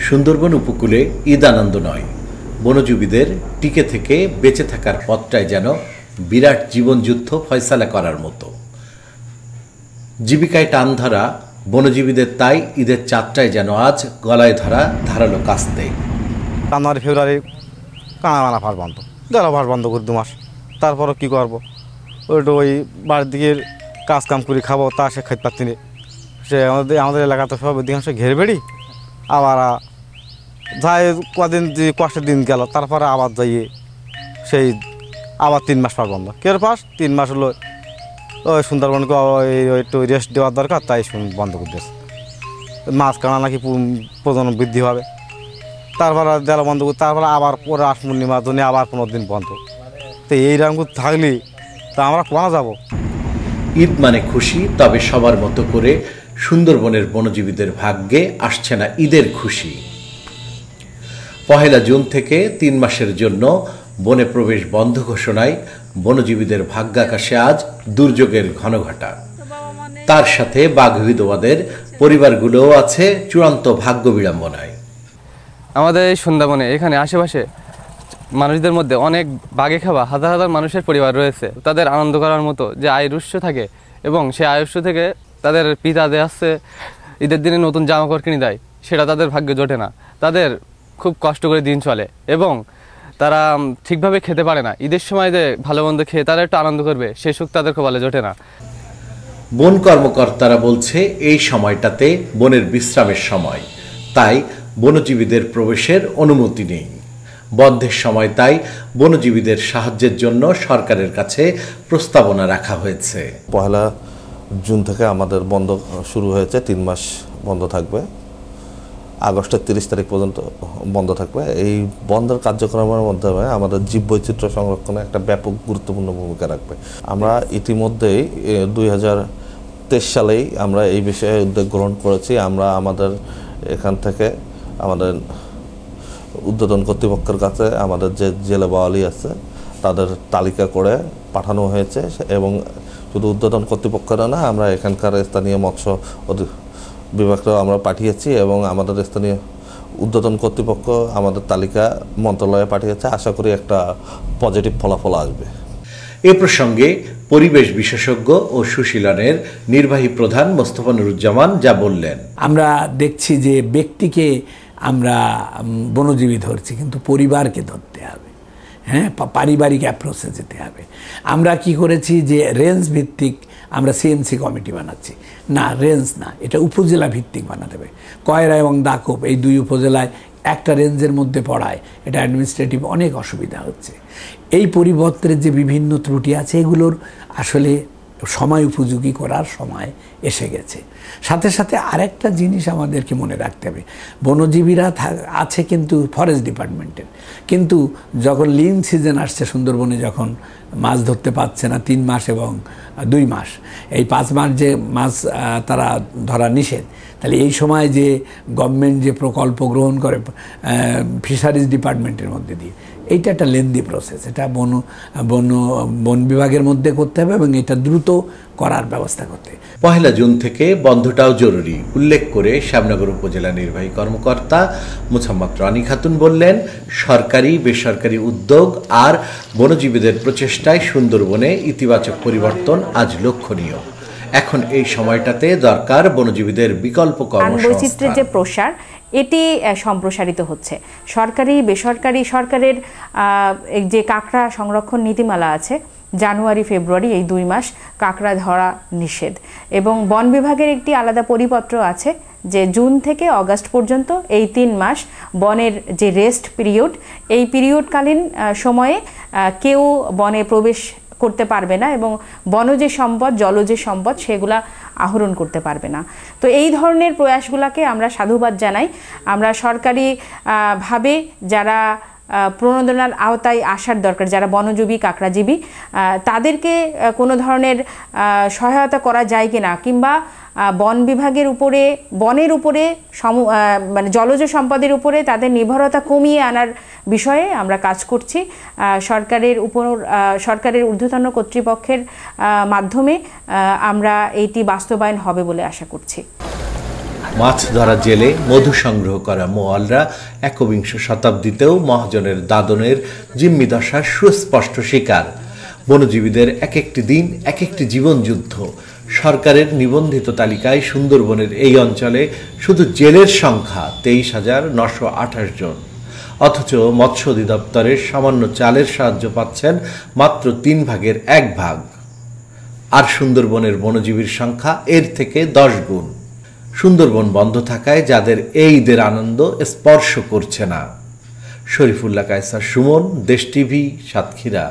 সুন্দরবন উপকূলে ঈদ আনন্দ নয়, বনজীবীদের টিকে থেকে বেঁচে থাকার পথটাই যেন বিরাট জীবনযুদ্ধ ফয়সালা করার মতো। জীবিকায় টান ধরা বনজীবীদের তাই ঈদের চাঁদটাই যেন আজ গলায় ধরা ধারালো কাস্তে। জানুয়ারি ফেব্রুয়ারি কানা বানা ফাঁস বন্ধ, গেল ফাঁস বন্ধ করে 2 মাস, তারপরও কী করবো, ওই বাড়ির দিকে কাজ কাম করে খাবো, তা সে খাইতে পারছি না। সে আমাদের এলাকাতে সব অধিকাংশ ঘেরে বেড়ি, আবার যাই কদিন কষ্টের দিন গেল, তারপরে আবার যাইয়ে সেই আবার 3 মাস ফাঁস বন্ধ। কের পাস 3 মাস হলো ওই সুন্দরবনকে একটু রেস্ট দেওয়ার দরকার, তাই বন্ধ করে দিয়েছে। মাছ কানা নাকি প্রজনন বৃদ্ধি হবে, তারপরে দেওয়া বন্ধ করে, তারপরে আবার পরে আশ পূর্ণিমা জন্য আবার 15 দিন বন্ধ। তো এইরকম থাকলে তা আমরা কোনা যাব? ঈদ মানে খুশি, তবে সবার মতো করে সুন্দরবনের বনজীবীদের ভাগ্যে আসছে না ঈদের খুশি। 1 জুন থেকে 3 মাসের জন্য বনে প্রবেশ বন্ধ ঘোষণায় বনজীবীদের ভাগ্যাকাশে আজ দুর্যোগের ঘনঘটা। তার সাথে বাঘ-বিধবাদের পরিবারগুলোও আছে চূড়ান্ত ভাগ্য বিড়ম্বনায়। আমাদের এই সুন্দরবনে এখানে আশেপাশে মানুষদের মধ্যে অনেক বাঘে খাওয়া হাজার হাজার মানুষের পরিবার রয়েছে। তাদের আনন্দ করার মতো যে আয়ের উৎস থাকে, এবং সেই আয়ের উৎস থেকে তাদের পিতা আসছে ঈদের দিনে নতুন জামাকাপড় কিনে দেয়, সেটা তাদের ভাগ্যে জোটে না। তাদের খুব কষ্ট করে দিন চলে এবং তারা ঠিকভাবে খেতে পারে না। ঈদের সময় যে ভালো মন্দ খেয়ে তারা একটু আনন্দ করবে, সে সুখ তাদের কপালে জোটে না। বন কর্মকর্তারা বলছে এই সময়টাতে বনের বিশ্রামের সময়, তাই বনজীবীদের প্রবেশের অনুমতি নেই। বন্ধের সময় তাই বনজীবীদের সাহায্যের জন্য সরকারের কাছে প্রস্তাবনা রাখা হয়েছে। 1 জুন থেকে আমাদের বন্ধ শুরু হয়েছে, 3 মাস বন্ধ থাকবে। আগস্টের 30 তারিখ পর্যন্ত বন্ধ থাকবে। এই বন্ধের কার্যক্রমের মাধ্যমে আমাদের জীববৈচিত্র্য সংরক্ষণে একটা ব্যাপক গুরুত্বপূর্ণ ভূমিকা রাখবে। আমরা ইতিমধ্যেই 2023 সালেই আমরা এই বিষয়ে উদ্যোগ গ্রহণ করেছি। আমরা আমাদের এখান থেকে আমাদের উদ্বোধন কর্তৃপক্ষের কাছে আমাদের যে জেলে বাওয়ালি আছে তাদের তালিকা করে পাঠানো হয়েছে, এবং শুধু উদ্বোধন কর্তৃপক্ষরা না, আমরা এখানকার স্থানীয় মৎস্য বিভাগটাও আমরা পাঠিয়েছি, এবং আমাদের স্থানীয় উদ্বোধন কর্তৃপক্ষ আমাদের তালিকা মন্ত্রণালয়ে পাঠিয়েছে। আশা করি একটা পজিটিভ ফলাফল আসবে। এ প্রসঙ্গে পরিবেশ বিশেষজ্ঞ ও সুশীলনের নির্বাহী প্রধান মোস্তফা নুরুজ্জামান যা বললেন। আমরা দেখছি যে ব্যক্তিকে আমরা বনজীবী ধরছি, কিন্তু পরিবারকে ধরতে হবে। হ্যাঁ, পারিবারিক অ্যাপ্রোচে যেতে হবে। আমরা কি করেছি যে রেঞ্জ ভিত্তিক আমরা সিএমসি কমিটি বানাচ্ছি না, রেঞ্জ না, এটা উপজেলা ভিত্তিক বানাতে হবে। কয়রা এবং দাকুব এই 2 উপজেলায় একটা রেঞ্জের মধ্যে পড়ায়, এটা অ্যাডমিনিস্ট্রেটিভ অনেক অসুবিধা হচ্ছে। এই পরিবর্তনের যে বিভিন্ন ত্রুটি আছে, এগুলোর আসলে সময় উপযোগী করার সময় এসে গেছে। সাথে সাথে আরেকটা জিনিস আমাদেরকে মনে রাখতে হবে, বনজীবীরা আছে কিন্তু ফরেস্ট ডিপার্টমেন্টের, কিন্তু যখন লিন সিজন আসছে, সুন্দরবনে যখন মাছ ধরতে পারছে না 3 মাস এবং 2 মাস, এই 5 মাস যে মাছ তারা ধরা নিষেধ, তাহলে এই সময় যে গভর্নমেন্ট যে প্রকল্প গ্রহণ করে ফিশারিজ ডিপার্টমেন্টের মধ্যে দিয়ে, এইটা একটা লেন্দি প্রসেস। এটা বন বিভাগের মধ্যে করতে হবে এবং এটা দ্রুত করার ব্যবস্থা করতে হবে। 1 জুন থেকে বন্ধটাও জরুরি উল্লেখ করে শ্যামনগর উপজেলা নির্বাহী কর্মকর্তা মোছাম্মদ রানী খাতুন বললেন, সরকারি বেসরকারি উদ্যোগ আর বনজীবীদের প্রচেষ্টায় সুন্দরবনে ইতিবাচক পরিবর্তন আজ লক্ষণীয়। এখন এই সময়টাতে দরকার বনজীবীদের বিকল্প বৈচিত্র্যের যে প্রসার, এটি সম্প্রসারিত হচ্ছে। সরকারি বেসরকারি, সরকারের যে কাঁকড়া সংরক্ষণ নীতিমালা আছে, জানুয়ারি ফেব্রুয়ারি এই 2 মাস কাঁকড়া ধরা নিষেধ, এবং বন বিভাগের একটি আলাদা পরিপত্র আছে যে জুন থেকে অগাস্ট পর্যন্ত এই 3 মাস বনের যে রেস্ট পিরিয়ড, এই পিরিয়ডকালীন সময়ে কেউ বনে প্রবেশ করতে পারবে না এবং বনজ সম্পদ, জলজ সম্পদ সেগুলা আহরণ করতে পারবে না। তো এই ধরনের প্রয়াসগুলোকে আমরা সাধুবাদ জানাই। আমরা সরকারি ভাবে যারা প্রণোদনার আওতায় আসার দরকার, যারা বনজীবী কাঁকড়াজীবী, তাদেরকে কোনো ধরনের সহায়তা করা যায় কিনা, কিংবা বন বিভাগের উপরে, বনের উপরে, মানে জলজ সম্পদের উপরে তাদের নির্ভরতা কমিয়ে আনার বিষয়ে আমরা কাজ করছি। সরকারের ঊর্ধ্বতন কর্তৃপক্ষের মাধ্যমে আমরা এইটি বাস্তবায়ন হবে বলে আশা করছি। মাছ ধরা জেলে মধু সংগ্রহ করা মোয়ালরা একবিংশ শতাব্দীতেও মহাজনের দাদনের জিম্মি দশার সুস্পষ্ট শিকার। বনজীবীদের এক একটি দিন এক একটি জীবনযুদ্ধ। সরকারের নিবন্ধিত তালিকায় সুন্দরবনের এই অঞ্চলে শুধু জেলের সংখ্যা 23,928 জন, অথচ মৎস্য অধিদপ্তরের সামান্য চালের সাহায্য পাচ্ছেন মাত্র 1/3 আর সুন্দরবনের বনজীবীর সংখ্যা এর থেকে 10 গুণ। সুন্দরবন বন্ধ থাকায় যাদের এই ঈদের আনন্দ স্পর্শ করছে না। শরীফুল্লাহ কায়সার সুমন, দেশ টিভি, সাতক্ষীরা।